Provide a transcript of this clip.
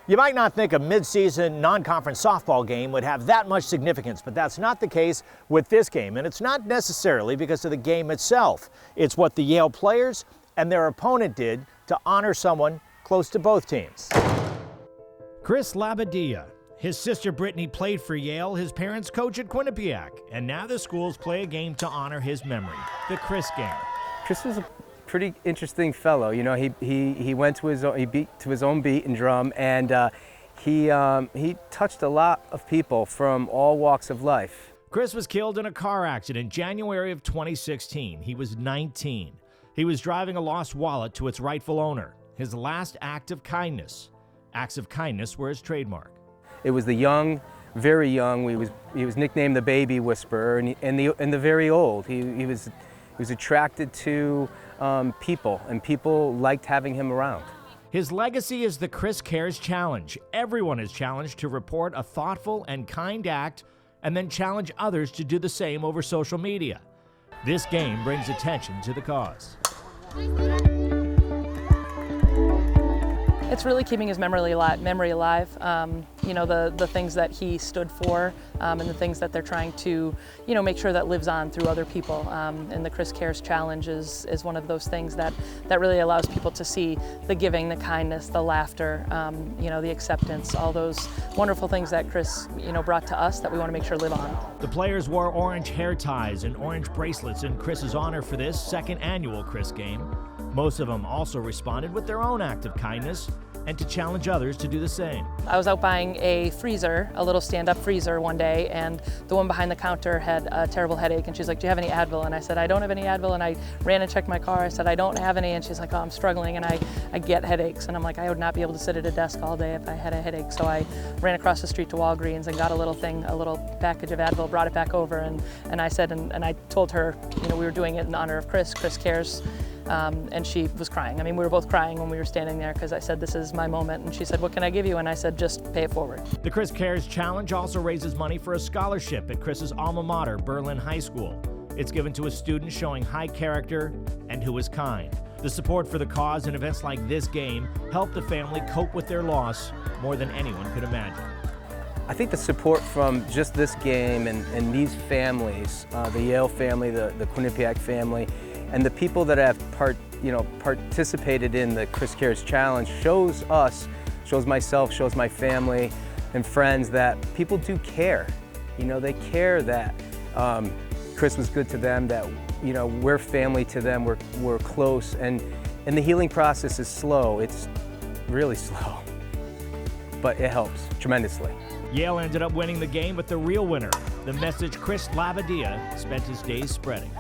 You might not think a midseason non-conference softball game would have that much significance, but that's not the case with this game. And it's not necessarily because of the game itself. It's what the Yale players and their opponent did to honor someone close to both teams. Chris Labbadia. His sister Brittany played for Yale, his parents coach at Quinnipiac, and now the schools play a game to honor his memory, the Chris game. Chris was a pretty interesting fellow. You know, he went to his own, he beat to his own beat and drum, and he touched a lot of people from all walks of life. Chris was killed in a car accident January of 2016. He was 19. He was driving a lost wallet to its rightful owner. His last act of kindness. Acts of kindness were his trademark. It was the young, very young. He was nicknamed the Baby Whisperer, and the very old. He was attracted to people, and people liked having him around. His legacy is the Chris Cares Challenge. Everyone is challenged to report a thoughtful and kind act and then challenge others to do the same over social media. This game brings attention to the cause. It's really keeping his memory alive. You know, the things that he stood for and the things that they're trying to, you know, make sure that lives on through other people. And the Chris Cares Challenge is one of those things that really allows people to see the giving, the kindness, the laughter, you know, the acceptance, all those wonderful things that Chris, you know, brought to us that we want to make sure live on. The players wore orange hair ties and orange bracelets in Chris's honor for this second annual Chris game. Most of them also responded with their own act of kindness and to challenge others to do the same. I was out buying a freezer, a little stand-up freezer one day, and the one behind the counter had a terrible headache, and she's like, "Do you have any Advil?" And I said, "I don't have any Advil," and I ran and checked my car. I said, "I don't have any," and she's like, "Oh, I'm struggling," and I get headaches, and I'm like, I would not be able to sit at a desk all day if I had a headache, so I ran across the street to Walgreens and got a little package of Advil, brought it back over, and I said, and I told her, you know, we were doing it in honor of Chris Cares. And she was crying. I mean, we were both crying when we were standing there because I said, "This is my moment." And she said, "What can I give you?" And I said, "Just pay it forward." The Chris Cares Challenge also raises money for a scholarship at Chris's alma mater, Berlin High School. It's given to a student showing high character and who is kind. The support for the cause and events like this game help the family cope with their loss more than anyone could imagine. I think the support from just this game and these families, the Yale family, the Quinnipiac family, and the people that have participated in the Chris Cares Challenge shows us, shows myself, shows my family and friends that people do care. You know, they care that Chris was good to them, that, you know, we're family to them, we're close, and the healing process is slow. It's really slow, but it helps tremendously. Yale ended up winning the game, but the real winner, the message Chris Labbadia spent his days spreading.